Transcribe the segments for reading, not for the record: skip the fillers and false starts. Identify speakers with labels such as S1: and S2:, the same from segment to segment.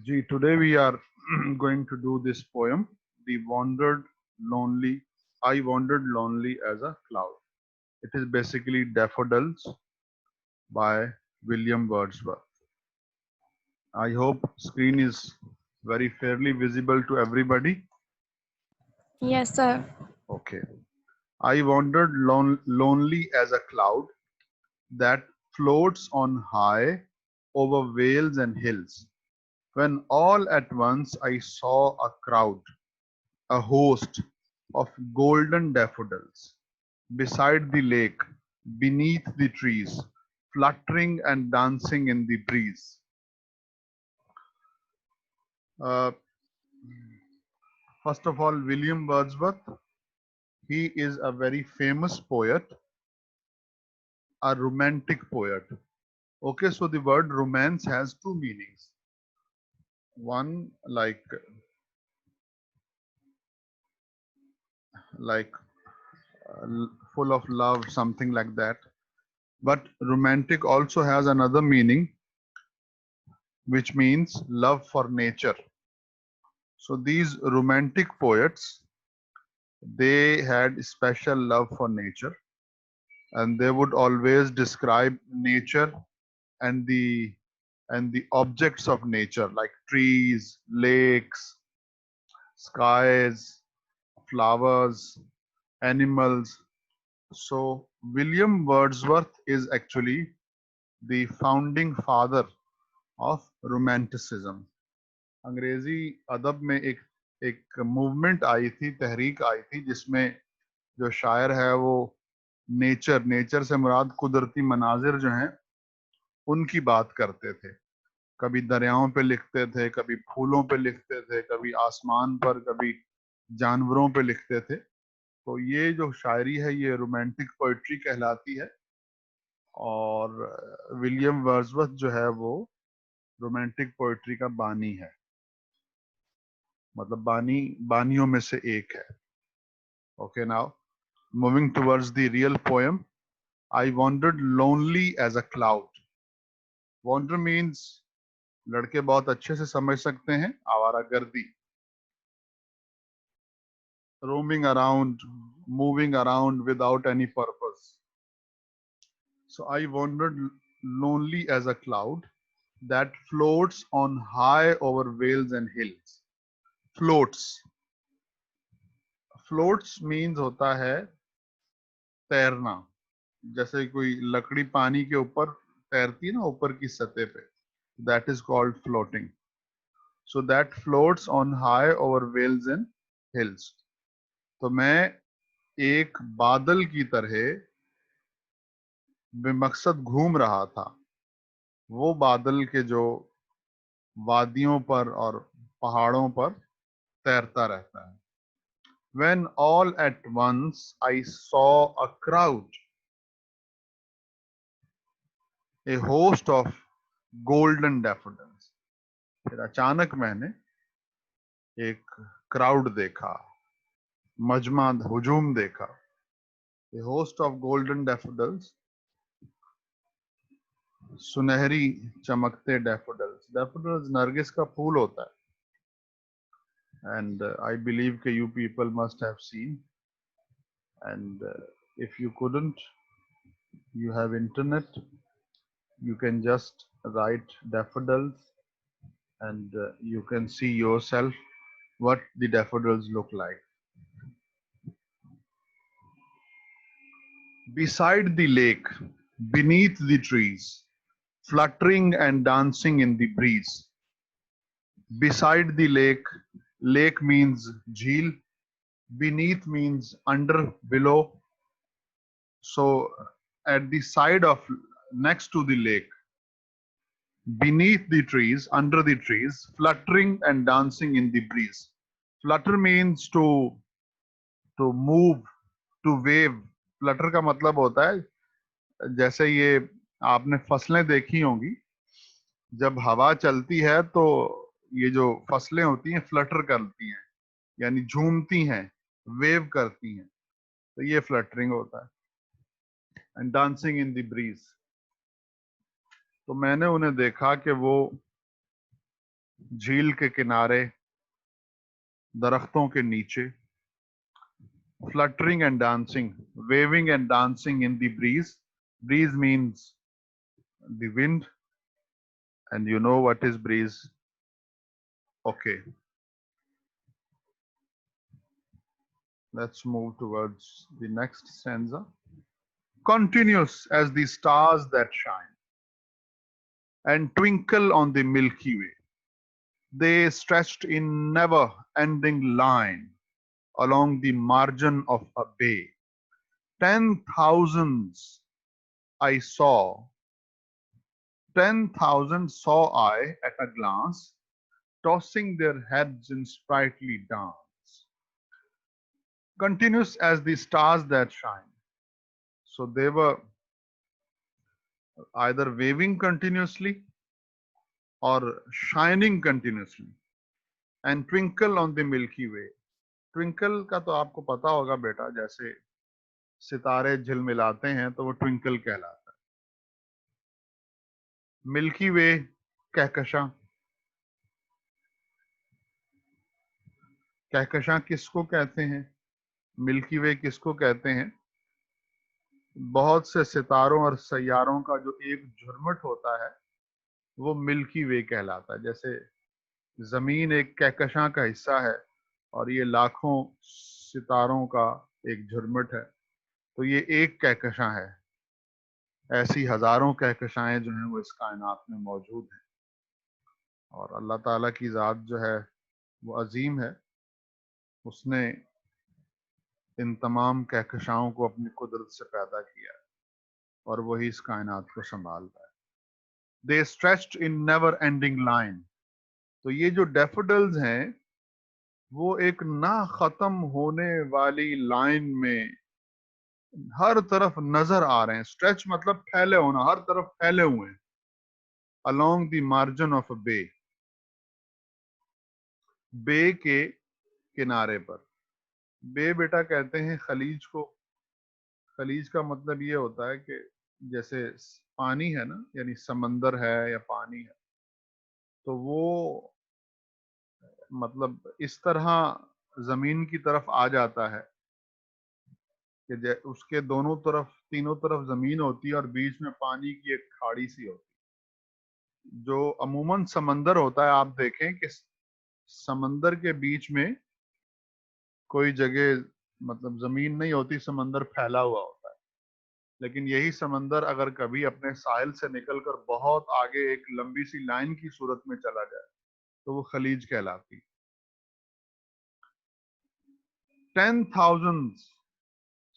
S1: Ji, today we are going to do this poem, The Wandered Lonely, I Wandered Lonely as a Cloud. It is basically Daffodils by William Wordsworth. I hope screen is very fairly visible to everybody.
S2: Yes, sir.
S1: Okay. I wandered lonely as a cloud that floats on high over vales and hills, when all at once I saw a crowd, a host of golden daffodils beside the lake, beneath the trees, fluttering and dancing in the breeze. Uh, First of all, William Wordsworth, he is a very famous poet, a romantic poet. Okay, so the word romance has two meanings. One, like full of love, something like that. But romantic also has another meaning, which means love for nature. So these romantic poets, they had special love for nature, and they would always describe nature and the objects of nature like trees, lakes, skies, flowers, animals. So William Wordsworth is actually the founding father of romanticism. अंग्रेजी अदब में एक movement आई थी, तहरीक आई थी, जिसमें जो शायर है वो नेचर से मुराद कुदरती मनाजिर जो हैं उनकी बात करते थे। कभी दरियाओं पे लिखते थे, कभी फूलों पे लिखते थे, कभी आसमान पर, कभी जानवरों पे लिखते थे। तो ये जो शायरी है ये रोमांटिक पोइट्री कहलाती है, और विलियम वर्ड्सवर्थ जो है वो रोमांटिक पोइट्री का बानी है, मतलब बानियों में से एक है। Okay, now moving towards the real poem, I wandered lonely as a cloud. Wander means, लड़के बहुत अच्छे से समझ सकते हैं, आवारागर्दी, roaming around, moving around without any purpose. So I wandered lonely as a cloud that floats on high over vales and hills. Floats. Floats means होता है तैरना, जैसे कोई लकड़ी पानी के ऊपर तैरती है ना, ऊपर की सतह पे, that is called floating. So that floats on high over vales and hills. तो मैं एक बादल की तरह बेमकसद घूम रहा था, वो बादल के जो वादियों पर और पहाड़ों पर तैरता रहता है। When all at once I saw a crowd, a host of golden daffodils. फिर अचानक मैंने एक क्राउड देखा, मजमा हुजूम देखा। A host of golden daffodils, सुनहरी चमकते डैफोडिल्स। डैफोडिल्स नरगिस का फूल होता है, and I believe that you people must have seen, and if you couldn't, you have internet, you can just write daffodils, and you can see yourself what the daffodils look like. Beside the lake, beneath the trees, fluttering and dancing in the breeze. Beside the lake, lake means jheel, beneath means under, below. So at the side of, next to the lake, beneath the trees, under the trees, fluttering and dancing in the breeze. Flutter means to move, to wave. Flutter का मतलब होता है, जैसे ये आपने फसलें देखी होंगी, जब हवा चलती है तो ये जो फसलें होती हैं फ्लटर करती हैं, यानी झूमती हैं, वेव करती हैं, तो ये फ्लटरिंग होता है। And dancing in the breeze, तो मैंने उन्हें देखा कि वो झील के किनारे, दरख्तों के नीचे. Fluttering and dancing, waving and dancing in the breeze. Breeze means the wind, and you know what is breeze. Okay, let's move towards the next stanza. Continuous as the stars that shine and twinkle on the Milky Way. They stretched in never ending line along the margin of a bay. 10,000s I saw, 10,000 saw I at a glance, tossing their heads in sprightly dance. Continuous as the stars that shine. So they were either waving continuously or shining continuously. And twinkle on the Milky Way. Twinkle का तो आपको पता होगा बेटा, जैसे सितारे झिलमिलाते हैं तो वो ट्विंकल कहलाता है. मिल्की वे कहकशां. कहकशां किसको कहते हैं, मिल्की वे किसको कहते हैं? बहुत से सितारों और सैयारों का जो एक झुरमुट होता है वो मिल्की वे कहलाता है. जैसे जमीन एक कहकशां का हिस्सा है और ये लाखों सितारों का एक झुरमुट है, तो ये एक कहकशां है. ऐसी हजारों कहकशाएं जो हैं वो इस कायनात में मौजूद हैं. और अल्लाह ताला की जात जो है वो अजीम है. उसने इन तमाम कहकशाओं को अपनी कुदरत से पैदा किया है और वही इस कायनात को संभालता है. They stretched in never ending line. तो ये जो डैफोडिल्स हैं वो एक ना खत्म होने वाली लाइन में हर तरफ नजर आ रहे हैं. स्ट्रेच मतलब फैले होना, हर तरफ फैले हुए हैं. Along the margin of a bay. बे के किनारे पर. बे बेटा कहते हैं खलीज को. खलीज का मतलब ये होता है कि जैसे पानी है ना, यानी समंदर है या पानी है, तो वो मतलब इस तरह जमीन की तरफ आ जाता है कि उसके दोनों तरफ, तीनों तरफ जमीन होती है और बीच में पानी की एक खाड़ी सी होती है. जो अमूमन समंदर होता है, आप देखें कि समंदर के बीच में कोई जगह मतलब जमीन नहीं होती, समंदर फैला हुआ होता है. लेकिन यही समंदर अगर कभी अपने साहिल से निकलकर बहुत आगे एक लंबी सी लाइन की सूरत में चला जाए तो वो खलीज कहलाती. 10,000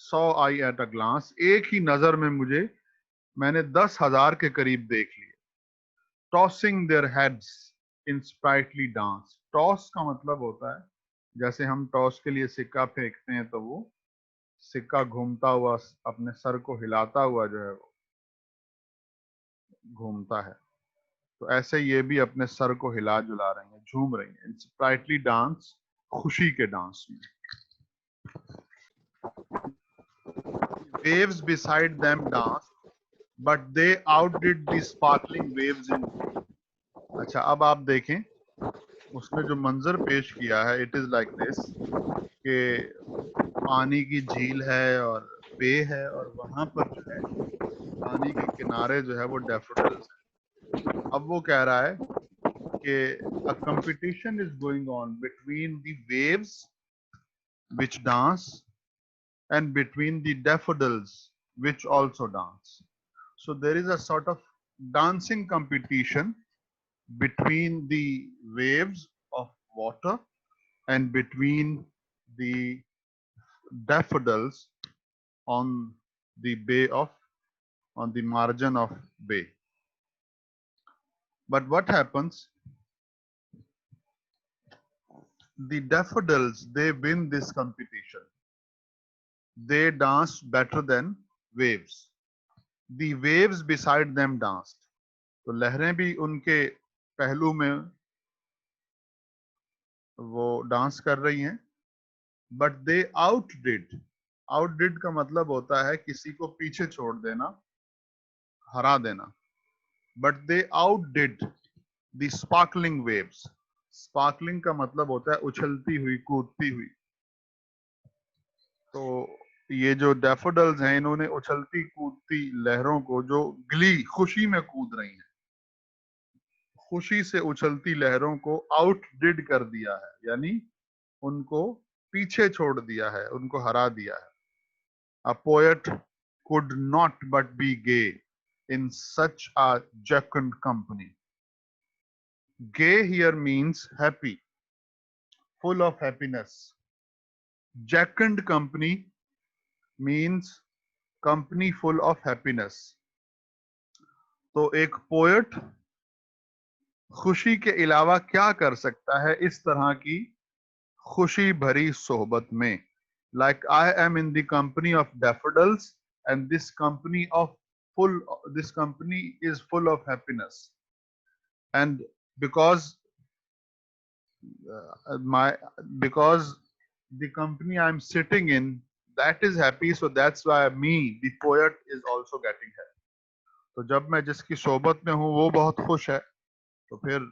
S1: saw I at a glance. एक ही नजर में मैंने 10,000 के करीब देख लिए. Tossing their heads in sprightly dance. Toss का मतलब होता है जैसे हम टॉस के लिए सिक्का फेंकते हैं तो वो सिक्का घूमता हुआ अपने सर को हिलाता हुआ जो है वो घूमता है. तो ऐसे ये भी अपने सर को हिला जुला रही हैं, झूम रही हैं. स्प्राइटली डांस, खुशी के डांस में. Waves beside them danced, but they outdid the sparkling waves in. अच्छा, अब आप देखें उसने जो मंजर पेश किया है, इट इज लाइक दिस कि पानी की झील है और बे है और वहां पर जो है पानी के किनारे जो है वो डैफोडिल्स है. अब वो कह रहा है कि a competition is going on between the waves which dance and between the daffodils which also dance. So there is a sort of dancing competition between the waves of water and between the daffodils on the on the margin of bay. But what happens? The daffodils, they win this competition. They dance better than waves. The waves beside them danced. तो लहरें भी उनके पहलू में वो dance कर रही हैं. But they आउटडिड. आउटडिड का मतलब होता है किसी को पीछे छोड़ देना, हरा देना. But they outdid the sparkling waves. Sparkling का मतलब होता है उछलती हुई, कूदती हुई। तो ये जो डैफोडिल्स हैं, इन्होंने उछलती कूदती लहरों को, जो ग्ली, खुशी में कूद रही हैं, खुशी से उछलती लहरों को आउटडिड कर दिया है, यानी उनको पीछे छोड़ दिया है, उनको हरा दिया है। A poet could not but be gay in such a jocund company. Gay here means happy, full of happiness. Jocund company means company full of happiness. तो एक पोएट खुशी के अलावा क्या कर सकता है इस तरह की खुशी भरी सोहबत में? Like I am in the company of daffodils, and this company is full of happiness. And because my because the company I'm sitting in, that is happy, so that's why me, the poet, is also getting happy. तो जब मैं जिसकी सोबत में हूँ वो बहुत खुश है, तो फिर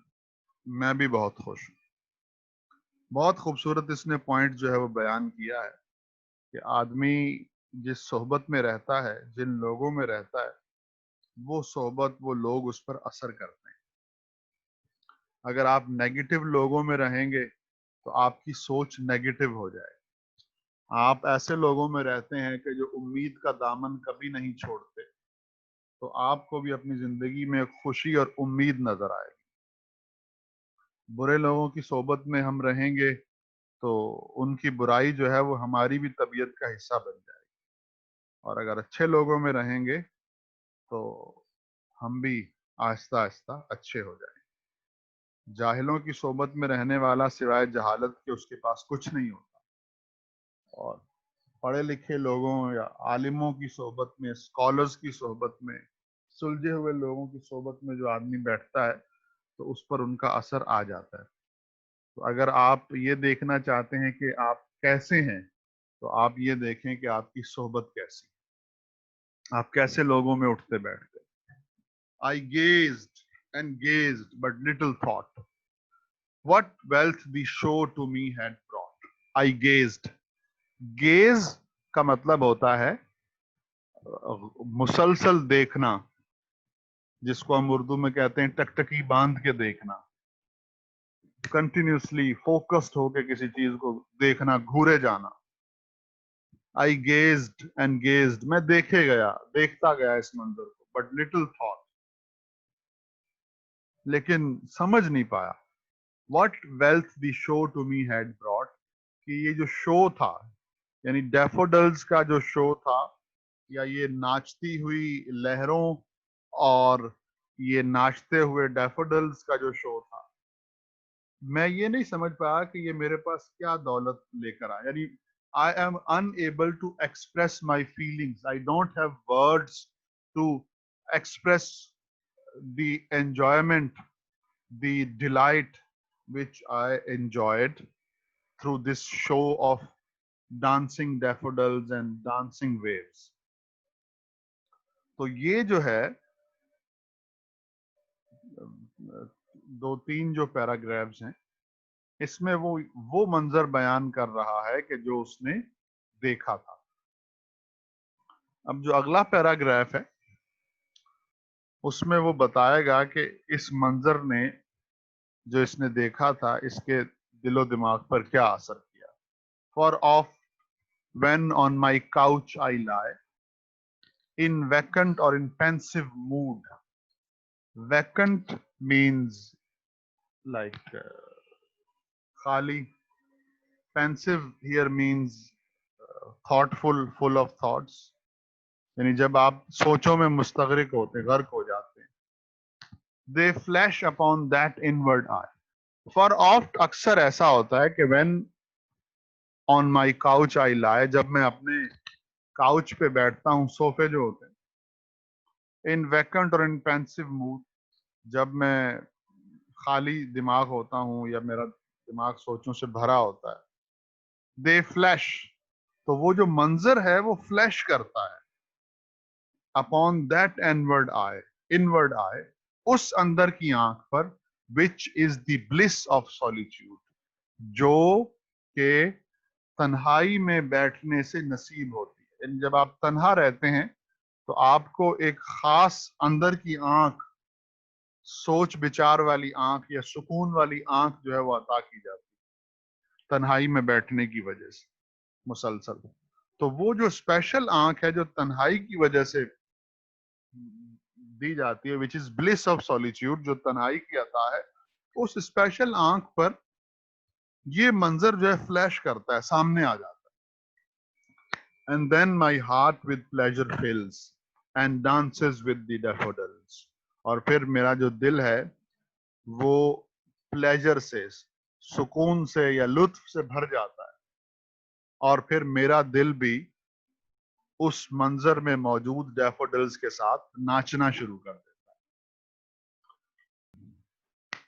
S1: मैं भी बहुत खुश हूँ। बहुत खूबसूरत इसने पॉइंट जो है वो बयान किया है कि आदमी जिस सोहबत में रहता है, जिन लोगों में रहता है, वो सोहबत, वो लोग उस पर असर करते हैं। अगर आप नेगेटिव लोगों में रहेंगे तो आपकी सोच नेगेटिव हो जाए। आप ऐसे लोगों में रहते हैं कि जो उम्मीद का दामन कभी नहीं छोड़ते, तो आपको भी अपनी जिंदगी में खुशी और उम्मीद नजर आएगी। बुरे लोगों की सोबत में हम रहेंगे तो उनकी बुराई जो है वो हमारी भी तबीयत का हिस्सा बन जाएगी, और अगर अच्छे लोगों में रहेंगे तो हम भी आहिस्ता आहिस्ता अच्छे हो जाएंगे। जाहिलों की सोबत में रहने वाला सिवाय जहालत के उसके पास कुछ नहीं होता, और पढ़े लिखे लोगों या आलिमों की सोबत में, स्कॉलर्स की सोबत में, सुलझे हुए लोगों की सोबत में जो आदमी बैठता है तो उस पर उनका असर आ जाता है। तो अगर आप ये देखना चाहते हैं कि आप कैसे हैं, तो आप ये देखें कि आपकी सोबत कैसी, आप कैसे लोगों में उठते बैठते। I gazed and gazed, but little thought what wealth the show to me had brought. I gazed. Gaze का मतलब होता है मुसलसल देखना, जिसको हम उर्दू में कहते हैं टकटकी बांध के देखना, कंटिन्यूसली फोकस्ड होके किसी चीज को देखना, घूरे जाना। आई गेज्ड एंड गेज्ड, मैं देखे गया, देखता गया इस मंजर को, बट लिटिल थॉट, लेकिन समझ नहीं पाया। What wealth the show to me had brought, कि ये जो शो था, यानी डैफोडिल्स का जो शो था, या ये नाचती हुई लहरों और ये नाचते हुए डैफोडिल्स का जो शो था, मैं ये नहीं समझ पाया कि ये मेरे पास क्या दौलत लेकर आया। यानी I am unable to express my feelings. I don't have words to express the enjoyment, the delight which I enjoyed through this show of dancing daffodils and dancing waves. तो ये जो है दो तीन जो पैराग्राफ्स हैं, इसमें वो मंजर बयान कर रहा है कि जो उसने देखा था। अब जो अगला पैराग्राफ है उसमें वो बताएगा कि इस मंजर ने, जो इसने देखा था, इसके दिलो दिमाग पर क्या असर किया। For of when on my couch I lie in vacant or in pensive mood. Vacant means like khali. Pensive here means thoughtful, full of thoughts. यानी जब आप सोचों में मुस्तगरिक होते, गर्क हो जाते हैं। They flash upon that inward eye. For oft अक्सर ऐसा होता है कि when on my couch I lie, जब मैं अपने काउच पे बैठता हूँ, सोफे जो होते हैं, in vacant or in pensive mood, जब मैं खाली दिमाग होता हूँ या मेरा दिमाग सोचों से भरा होता है, they flash, तो वो जो मंजर है वो फ्लैश करता है upon that inward eye, उस अंदर की आंख पर, which is the bliss of solitude, जो के तन्हाई में बैठने से नसीब होती है। यानी जब आप तन्हा रहते हैं तो आपको एक खास अंदर की आंख, सोच विचार वाली आंख या सुकून वाली आंख जो है वो अता की जाती है तन्हाई में बैठने की वजह से मुसलसल। तो वो जो स्पेशल आंख है जो तन्हाई की वजह से दी जाती है, which is bliss of solitude, जो तन्हाई की अता है, उस स्पेशल आंख पर ये मंजर जो है फ्लैश करता है, सामने आ जाता है। And then my heart with pleasure fills and dances with the daffodils, और फिर मेरा जो दिल है वो प्लेजर से, सुकून से या लुत्फ से भर जाता है, और फिर मेरा दिल भी उस मंजर में मौजूद डैफोडिल्स के साथ नाचना शुरू कर देता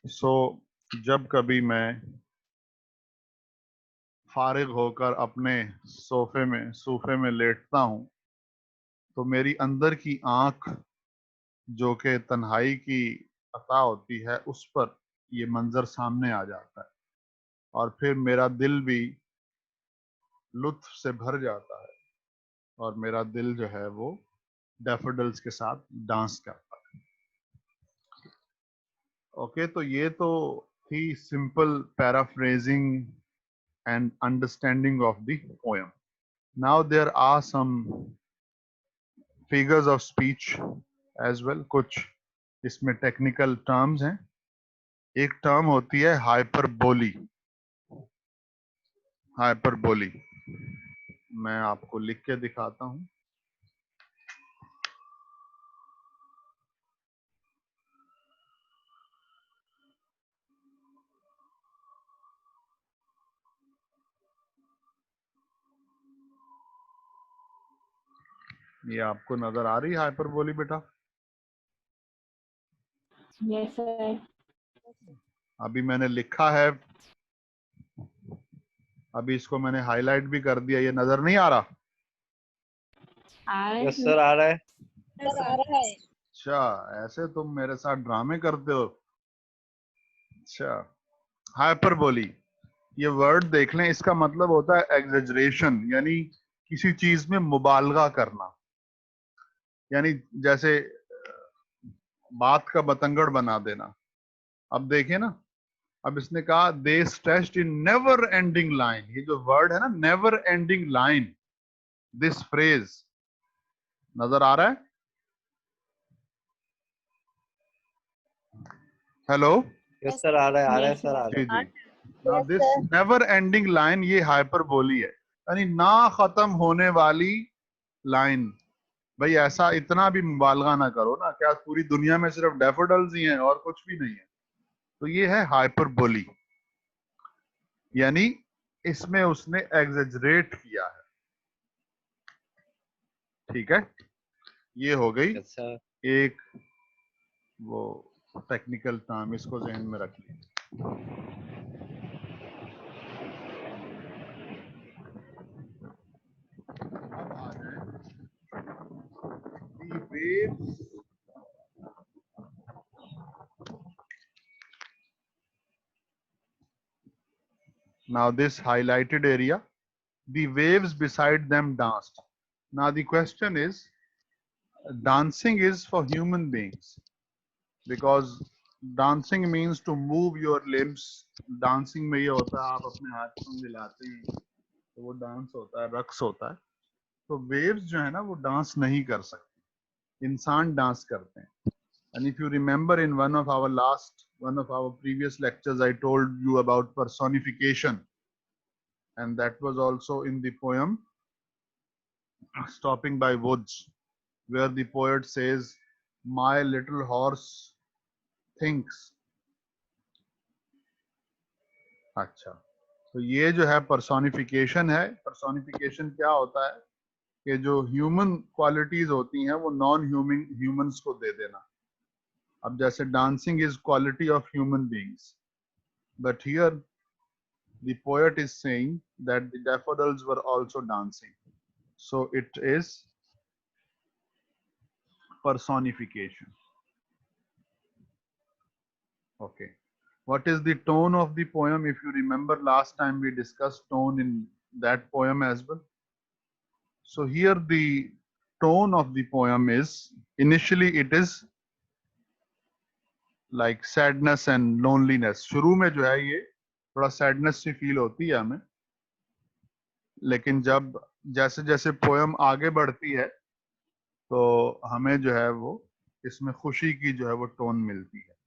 S1: है। सो जब कभी मैं फारिग होकर अपने सोफे में लेटता हूं तो मेरी अंदर की आंख जो कि तन्हाई की अता होती है उस पर ये मंजर सामने आ जाता है, और फिर मेरा दिल भी लुत्फ से भर जाता है, और मेरा दिल जो है वो डैफोडिल्स के साथ डांस करता है। ओके, तो ये तो थी simple paraphrasing and understanding of the poem. Now there are some figures of speech as well. कुछ इसमें टेक्निकल टर्म्स हैं। एक टर्म होती है हाइपरबोली। हाइपरबोली मैं आपको लिख के दिखाता हूं। ये आपको नजर आ रही है हाइपरबोली बेटा?
S3: Yes, sir.
S1: अभी मैंने लिखा है, अभी इसको मैंने हाईलाइट भी कर दिया, ये नजर नहीं आ रहा?
S3: Yes,
S4: सर आ रहा है।
S1: अच्छा, ऐसे तुम मेरे साथ ड्रामे करते हो? अच्छा, हाइपरबोली ये वर्ड देख लें, इसका मतलब होता है एग्जेजरेशन, यानी किसी चीज में मुबालगा करना। यानी जैसे बात का बतंगड़ बना देना। अब देखिए ना, अब इसने कहा they stressed in never ending line, ये जो वर्ड है ना never ending line, this phrase नजर आ रहा है? हेलो?
S4: यस सर आ रहा है, आ रहा है
S3: Yes,
S4: सर, आ रहा
S1: जी
S4: है।
S1: जी। Now this never ending line ये हाइपरबोली है, यानी ना खत्म होने वाली लाइन। भाई ऐसा इतना भी मुबालगा ना करो ना, क्या पूरी दुनिया में सिर्फ डैफोडिल्स ही हैं और कुछ भी नहीं है? तो ये है हाइपरबोली, यानी इसमें उसने एग्जेजरेट किया है। ठीक है, ये हो गई
S4: यस सर।
S1: एक वो टेक्निकल टर्म, इसको ज़हन में रख लीजिए। अब आ जाए the waves now, this highlighted area, the waves beside them danced. Now the question is, dancing is for human beings because dancing means to move your limbs. dancing में ये होता है आप अपने हाथ को हिलाते हैं तो वो डांस होता है, रक्स होता है। तो वेव्स जो है ना वो डांस नहीं कर सकती, इंसान डांस करते हैं। And if you remember in one of our previous lectures, I told you about personification, and that was also in the poem Stopping by Woods, where the poet says, "My little horse thinks." अच्छा, तो ये जो है personification है। personification क्या होता है कि जो human qualities होती हैं वो non-human humans को दे देना। अब जैसे dancing is quality of human beings, but here the poet is saying that the daffodils were also dancing. So it is personification. Okay. What is the tone of the poem? If you remember, last time we discussed tone in that poem as well. So here the tone of the poem is, initially it is like sadness and loneliness. शुरू में जो है ये थोड़ा sadness सी feel होती है हमें, लेकिन जब जैसे जैसे पोएम आगे बढ़ती है तो हमें जो है वो इसमें खुशी की जो है वो टोन मिलती है.